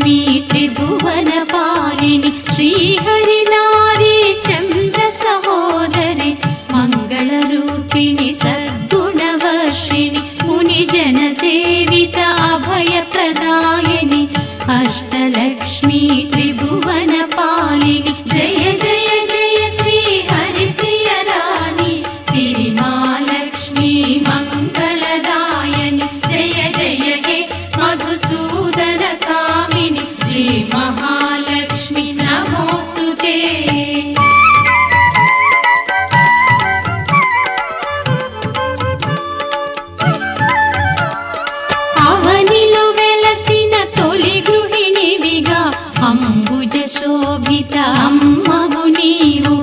అష్టలక్ష్మీ త్రిభువన పాలిని శ్రీహరినారీ చంద్ర సహోదరి మంగళరూపిణి సద్గుణవర్షిణి ముని జన సేవిత అభయ ప్రదాయిని అష్టలక్ష్మీ త్రిభువన పాలిని జయ జయ జయ శ్రీ హరిప్రియ రాణి సిరిమాలక్ష్మీ మంగళదాయని జయ జయ హే మధుసూదన కామిని శ్రీ మహాలక్ష్మి నమోస్తుతే అంబుజ శోభిత అమ్మవు నీవు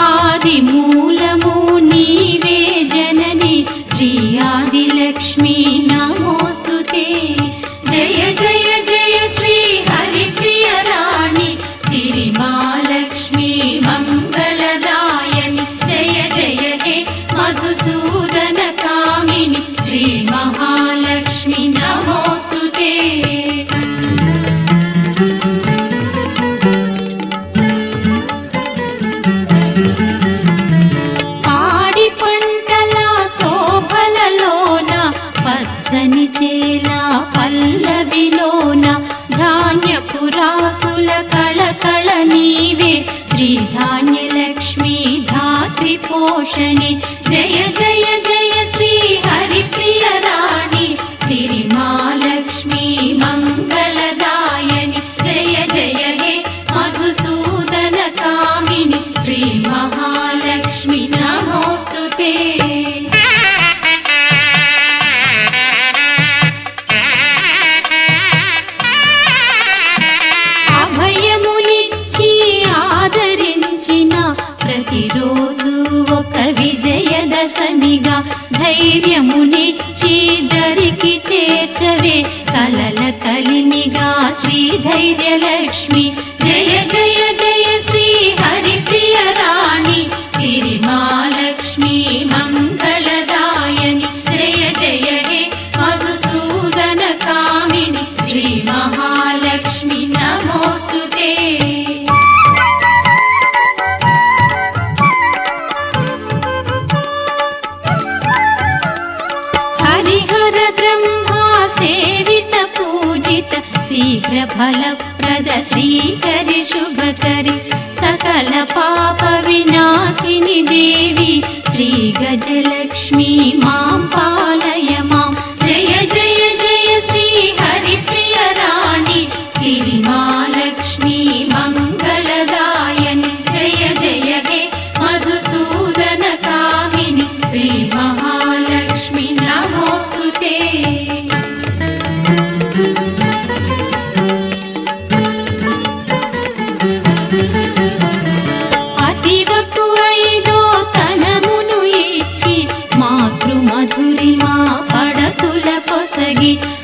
ఆది మూలము నీవే జనని శ్రీ ఆదిలక్ష్మీ నమోస్తుతే జయ జయ జయ శ్రీ హరిప్రియ రాణి సిరిమాలక్ష్మీ మంగళదాయని జయ జయ హే మధుసూదన కామిని శ్రీ మహాలక్ష్మి నమోస్తుతే పచ్చని చేల పల్లవిలోన ధాన్యపురాసుల కళకళ నీవే శ్రీ ధాన్యలక్ష్మీ ధాత్రి పోషణి జయ జయ జయ శ్రీ హరిప్రియ రాణి సిరిమాలక్ష్మీ మంగళదాయని జయ జయ హే మధుసూదన కామిని శ్రీ మహాలక్ష్మి నమోస్తుతే ప్రతిరోజు ఒక విజయదశమిగా ధైర్యమునిచ్చి దరికి చేర్చవే కలల కలిమిగా శ్రీ ధైర్యలక్ష్మి జయ జయ జయ శ్రీ హరిప్రియ రాణి సిరిమాలక్ష్మీ మంగళదాయని జయ జయ హే మధుసూదన కామిని శ్రీ మహాలక్ష్మి నమోస్తుతే శీఘ్ర ఫలప్రద శ్రీకరి శుభకరి సకల పాప వినాశిని దేవి శ్రీ గజలక్ష్మీ మాం పాలయ మాం జయ జయ జయ శ్రీ హరిప్రియ రాణి సిరిమాలక్ష్మీ మంగళదాయని జయ జయ హే మధుసూదన కామిని శ్రీ మహాలక్ష్మి నమోస్తుతే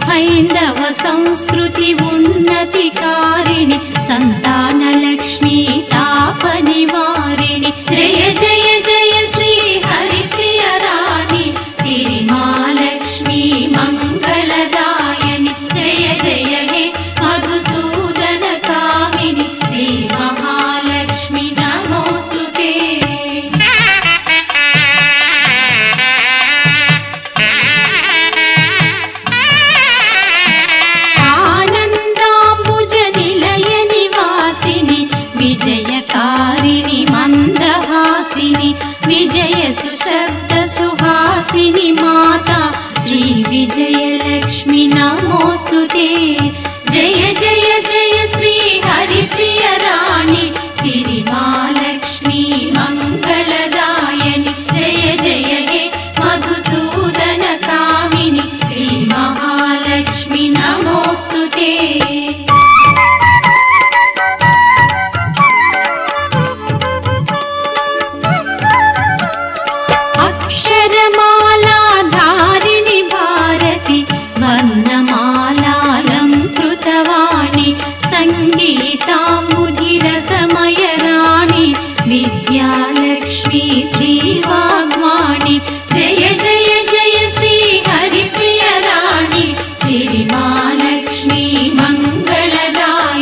హైందవ సంస్కృతి ఉన్నతికారిణి సంతానలక్ష్మీ తాప నివారిణి జయ జయ జయ శ్రీ హరిప్రియ రాణి సిరిమాలక్ష్మీ మంగళదాయని జయ జయ హే మధుసూదన కామిని శ్రీ మహాలక్ష్మి నమోస్తుతే విజయకారిణి మందహాసిని విజయ సుశబ్ద సుహాసిని మాతా శ్రీ విజయలక్ష్మి నమోస్తుతే జయ జయ జయ శ్రీ హరిప్రియ రాణి సిరిమాలక్ష్మీ మంగళదాయని జయ జయ హే మధుసూదన కామిని శ్రీ మహాలక్ష్మి నమోస్తుతే వర్ణమాలాలంకృతవాణి సంగీతాంబుధిరసమయ రాణి విద్యాలక్ష్మీ శ్రీవాగ్వాణి జయ జయ జయ శ్రీ హరిప్రియ రాణి సిరిమాలక్ష్మీ మంగళదాయ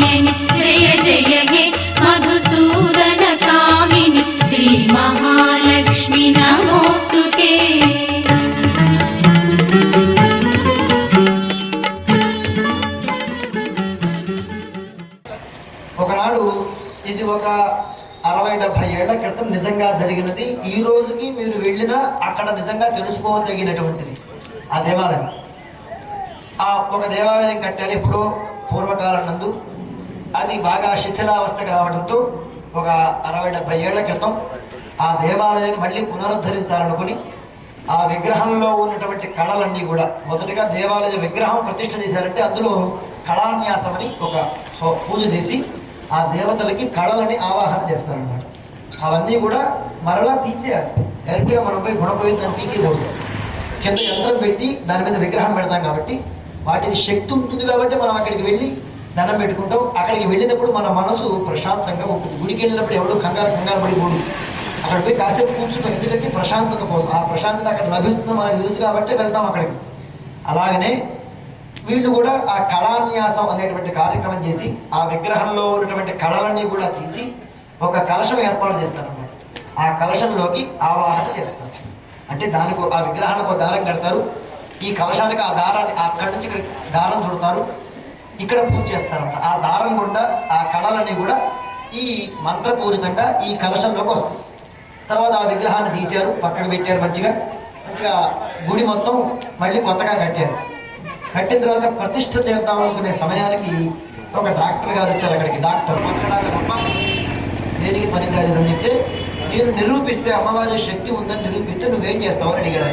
ఒకనాడు ఇది ఒక 60-70 ఏళ్ల క్రితం నిజంగా జరిగినది. ఈ రోజుకి మీరు వెళ్ళినా అక్కడ నిజంగా తెలుసుకోదగినటువంటిది ఆ దేవాలయం. ఆ ఒక దేవాలయం కట్టారు ఎప్పుడో పూర్వకాలం నందు. అది బాగా శిథిలావస్థకు రావడంతో ఒక 60-70 ఏళ్ల క్రితం ఆ దేవాలయాన్ని మళ్ళీ పునరుద్ధరించాలనుకుని ఆ విగ్రహంలో ఉన్నటువంటి కళలన్నీ కూడా మొదటగా దేవాలయ విగ్రహం ప్రతిష్ఠ చేశారంటే అందులో కళాన్యాసం అని ఒక పూజ చేసి ఆ దేవతలకి కళలని ఆవాహన చేస్తారన్నమాట. అవన్నీ కూడా మరలా తీసేయాలి. డైరెక్ట్గా మనం పోయి గుణపోయిందని తీసేయకూడదు. కింద యంత్రం పెట్టి దాని మీద విగ్రహం పెడతాం కాబట్టి వాటిని శక్తి ఉంటుంది కాబట్టి మనం అక్కడికి వెళ్ళి దండం పెట్టుకుంటాం. అక్కడికి వెళ్ళినప్పుడు మన మనసు ప్రశాంతంగా ఉంటుంది. గుడికి వెళ్ళినప్పుడు ఎవడో కంగారు పడి పోడు. అక్కడ పోయి కాసేపు కూర్చుంటాం. ఎందుకంటే ప్రశాంతత కోసం. ఆ ప్రశాంతత అక్కడ లభిస్తుందో మనకు తెలుసు కాబట్టి వెళ్తాం అక్కడికి. అలాగనే వీళ్ళు కూడా ఆ కళాన్యాసం అనేటువంటి కార్యక్రమం చేసి ఆ విగ్రహంలో ఉన్నటువంటి కళలన్నీ కూడా తీసి ఒక కలశం ఏర్పాటు చేస్తారన్నమాట. ఆ కలశంలోకి ఆవాహన చేస్తారు. అంటే దానికి ఆ విగ్రహానికి ఒక దారం కడతారు. ఈ కలశానికి ఆ దారాన్ని అక్కడి నుంచి ఇక్కడ దారం చుడతారు. ఇక్కడ పూజ చేస్తారన్నమాట. ఆ దారం గుండా ఆ కళలన్నీ కూడా ఈ మంత్రపూరితంగా ఈ కలశంలోకి వస్తాయి. తర్వాత ఆ విగ్రహాన్ని తీశారు, పక్కన పెట్టారు. మంచిగా గుడి మొత్తం మళ్ళీ కొత్తగా కట్టారు. కట్టిన తర్వాత ప్రతిష్ఠ చేద్దాం అనుకునే సమయానికి ఒక డాక్టర్ గారు వచ్చారు అక్కడికి. డాక్టర్ మాట్లాడాలమ్మ దేనికి పనికిరాదు అని చెప్తే, నేను నిరూపిస్తే అమ్మవారి శక్తి ఉందని నిరూపిస్తే నువ్వేం చేస్తావు అని అడిగాడు.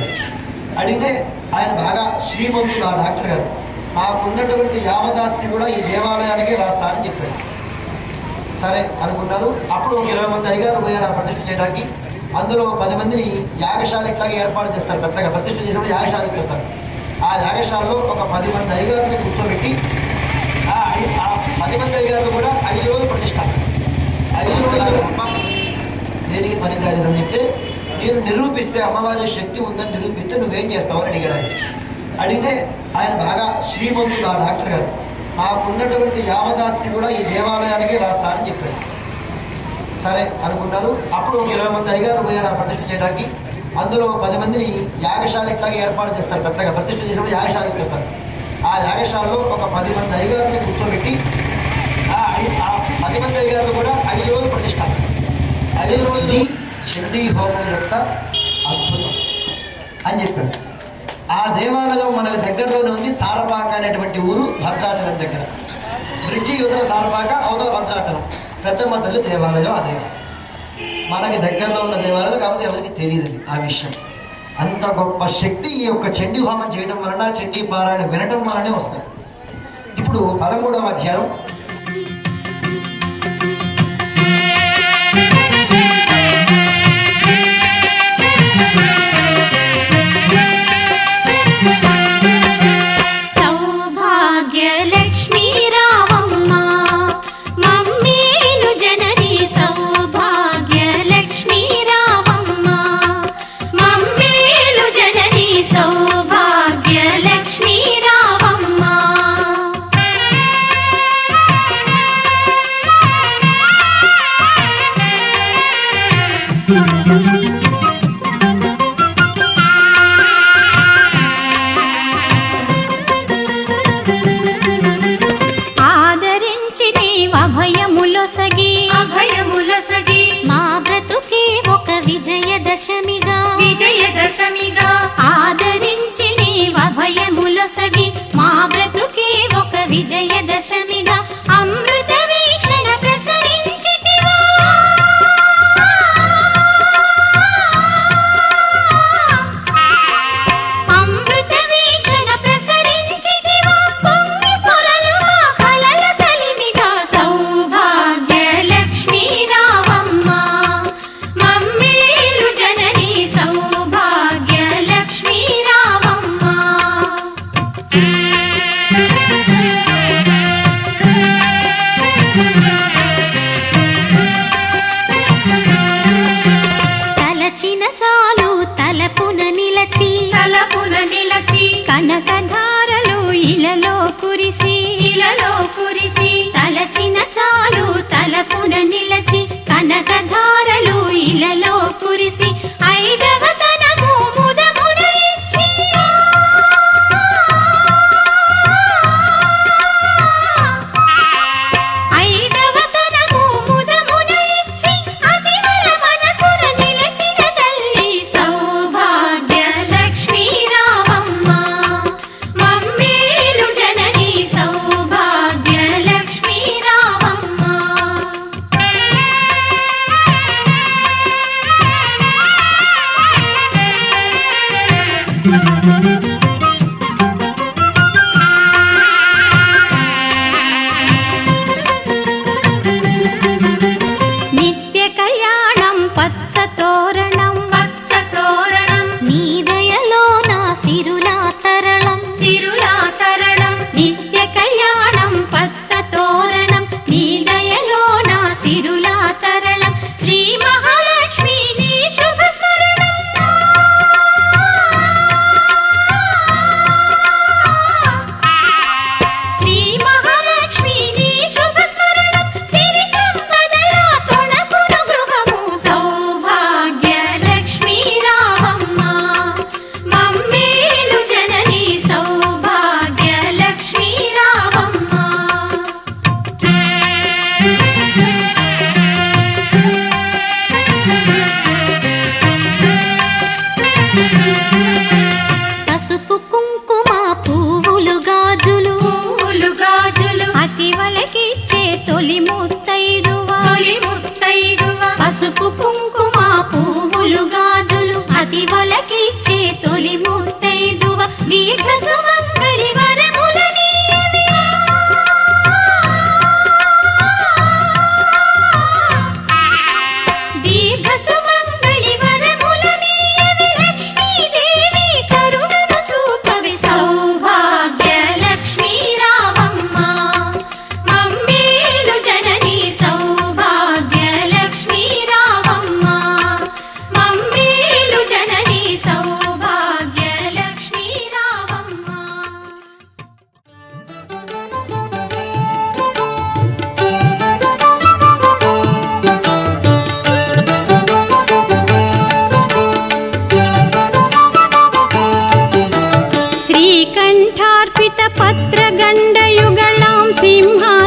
అడిగితే ఆయన బాగా శ్రీమంతుడు ఆ డాక్టర్ గారు. నాకున్నటువంటి యావదాస్తి కూడా ఈ దేవాలయానికి రాస్తా అని చెప్పాడు. సరే అనుకున్నారు. అప్పుడు ఒక 20 మంది అయ్యగారు పోయారు ఆ ప్రతిష్ఠ చేయడానికి. అందులో 10 మందిని యాగశాల ఇట్లాగే ఏర్పాటు చేస్తారు. పెద్దగా ప్రతిష్ఠ చేసినప్పుడు యాగశాలకు వెళ్తారు. ఆ యాగశాలలో ఒక 10 మంది అయ్యగారిని కూర్చోబెట్టి ఆ 10 మంది అయ్యగారు కూడా 5 రోజులు ప్రతిష్ఠ. 5 రోజులు దేనికి పనికిరాదు అని చెప్తే, నేను నిరూపిస్తే అమ్మవారి శక్తి ఉందని నిరూపిస్తే నువ్వేం చేస్తావు అని అడిగాడు. అడిగితే ఆయన బాగా శ్రీమంతుడు ఆ డాక్టర్ గారు. నాకున్నటువంటి యావదాస్తి కూడా ఈ దేవాలయానికి రాస్తా అని చెప్పాడు. సరే అనుకున్నారు. అప్పుడు ఒక 20 మంది అయ్యగారు పోయారు ఆ ప్రతిష్ఠ చేయడానికి. అందులో 10 మందిని యాగశాల ఇట్లాగే ఏర్పాటు చేస్తారు. పెద్దగా ప్రతిష్ఠ చేసినప్పుడు యాగశాలకు వెళ్తారు. ఆ యాగశాలలో ఒక 10 మంది అయ్యగారిని కూర్చోబెట్టి ఆ 10 మంది అయ్యగారు కూడా 5 రోజులు ప్రతిష్ఠ. 5 రోజులు చండీ హోమం యొక్క అద్భుతం అని చెప్పాడు. ఆ దేవాలయం మనకు దగ్గరలోనే ఉంది. సారపాక అనేటువంటి ఊరు భద్రాచలం దగ్గర. బ్రిడ్జి యువతల సారపాక, అవతల భద్రాచలం. పెద్దమ్మ తల్లి దేవాలయం ఆ దేవాలయం మనకి దగ్గరలో ఉన్న దేవాలయం కాబట్టి ఎవరికి తెలియదు ఆ విషయం. అంత గొప్ప శక్తి ఈ యొక్క చండీ హోమం చేయడం వలన, చండీ పారాయణ వినటం వలనే వస్తుంది. ఇప్పుడు 13వ అధ్యాయం. విజయదశమిగా ఆదరించి నీవభయములొసగి మా బ్రతుకే ఒక విజయదశమిగా అమృత వీక్షణ ప్రసరించితివా. అమృత వీక్షణ ప్రసరించితివా పొంగి పొరలు మా కలల కలిమిగా సౌభాగ్య లక్ష్మీ రావమ్మ మమ్మేలు జననీ తీర్చే తొలి ముత్తైదువ పసుపు కుంకుమ పువ్వులు గాజులు అతివలకిచ్చే తొలి ముత్తైదువ దీర్ఘ సుమంగళి వరములనీయవే దీర్ఘ సుమంగళి వరములనీయవే లక్ష్మీదేవి కరుణను చూపవే సౌభాగ్య లక్ష్మీ రావమ్మ మమ్మేలు జనని సౌభాగ్య లక్ష్మీ రావమ్మ మమ్మేలు జనని సౌభాగ్య లక్ష్మీ రావమ్మ. श्रीकण्ठार्पित पत्रगण्डयुगलां सिंहासनाध्यासिनीं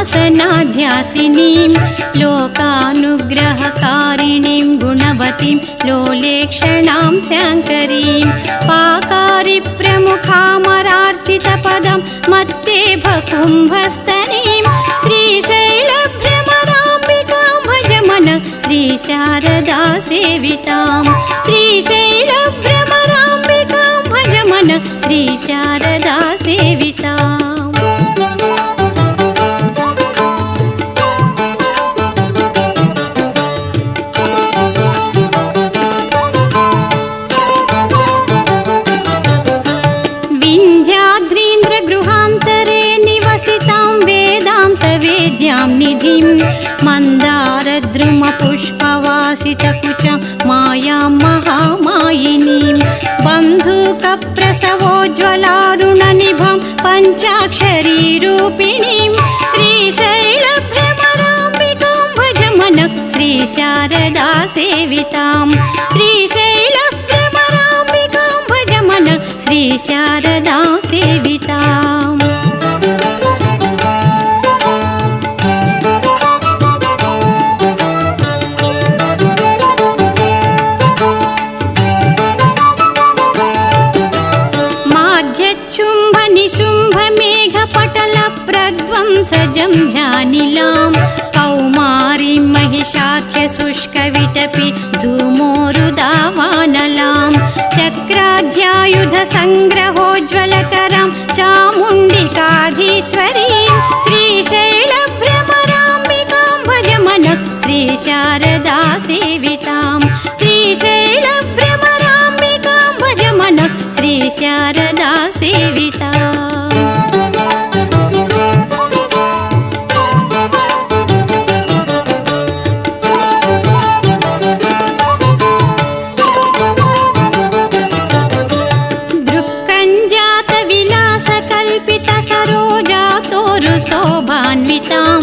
लोकानुग्रहकारिणीं गुणवतीं लोलेक्षणां शाङ्करीं पाकारिप्रमुखामरार्चितपदं मत्तेभकुम्भस्तनीं श्रीशैलभ्रमराम्बिकां भजमन श्रीशारदा सेवितां श्रीशैलभ्रमराम्बिकां भजमन श्रीशारदा सेविताम् विन्ध्याद्रीन्द्रगृहान्तरे निवसितां वेदान्तवेद्यां निधिं मन्दारद्रुमपुष्पवासितकुचं मायां महामायिनीं बन्धुकप्रसवोज्ज्वलारुणनिभं पञ्चाक्षरीरूपिणीं श्रीशैलभ्रमराम्बिकां भजमन श्रीशारदा सेवितां श्रीशैलभ्रमराम्बिकां भजमन श्रीशारदा सेविताम् माध्यच्छुम्भनिशुम्भमेघपटलप्रध्वंसजं जानिलां कौमारीं महिषाख्यशुष्कविटपि धूमोरुदावानलां चक्राध्यायुधसङ्ग्रहोज्ज्वलकरां चामुण्डिकाधीश्वरीं श्रीशैलभ्रमराम्बिकां भजमन श्रीशारदा सेवितां श्रीशैलभ्रमराम्बिकां भजमन श्रीशारदा सेविताम् शोभान्वितां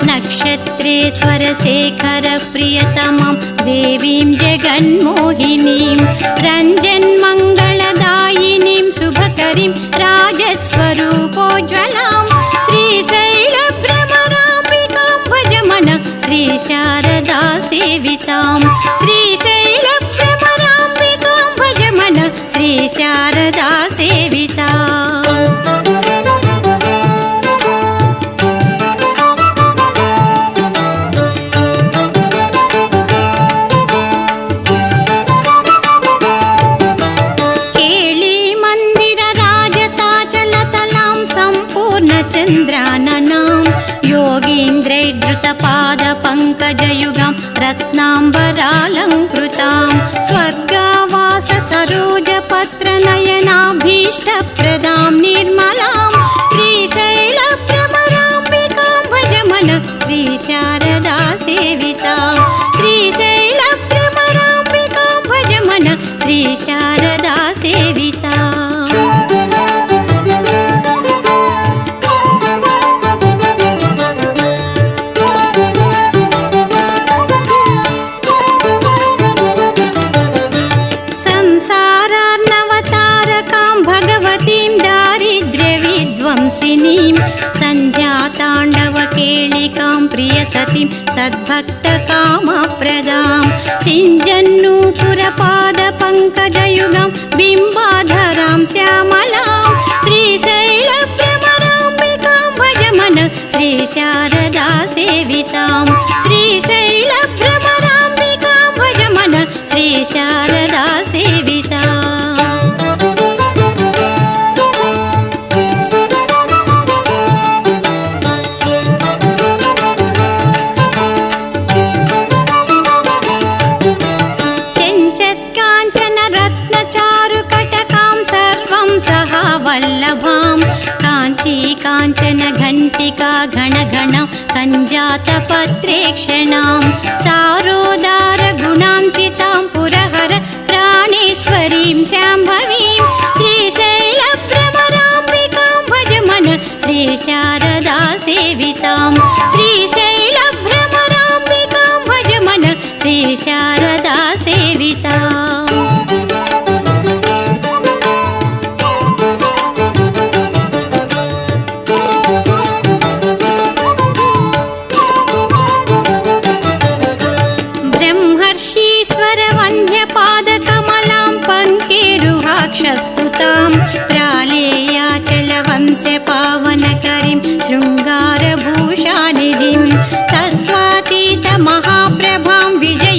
नक्षत्रेश्वरशेखरप्रियतमं देवीं जगन्मोहिनीं रञ्जन्मङ्गलदायिनीं शुभकरीं राजस्वरूपोज्ज्वलां श्रीशैलभ्रमराम्बिकां भजमन श्रीशारदा सेवितां श्रीशैलभ्रमराम्बिकां भजमन श्रीशारदा सेविताम् चन्द्राननां योगीन्द्रैर्धृतपादपङ्कजयुगां रत्नाम्बरालङ्कृतां स्वर्गावास सरोजपत्रनयनाभीष्टप्रदां निर्मलां श्रीशैलभ्रमराम्बिकां भजमन श्रीशारदा सेवितां श्रीशैलभ्रमराम्बिकां भजमन श्रीशारदा सेविताम् भगवतीं दारिद्र्यविध्वंसिनीं सन्ध्याताण्डवकेलिकां प्रियसतीं सद्भक्तकामप्रदां सिञ्जन्नूपुरपादपङ्कजयुगां बिम्बाधरां श्यामलां श्रीशैलभ्रमरां भ्रमराम्बिकां भज मन श्री शारदा सेवितां श्रीशैल भ्रमराम्बिकां भज मन श्री शारदा सेवितां वल्लभां काञ्ची काञ्चन घण्टिका घणघणं कञ्जातपत्रेक्षणां सारोदार गुणां चितां पुरहर प्राणेश्वरीं शाम्भवीं श्रीशैलभ्रमराम्बिकां भज मन श्री शारदा सेवितां श्रीशैलभ्रमराम्बिकां भज मन श्री शारदा सेवितां वन्ध्यपादकमलां पङ्केरुहाक्षस्तुतां प्रालेयाचलवंश्य पावनकरीं शृङ्गारभूषानिधिं तत्त्वातीतमहाप्रभां विजय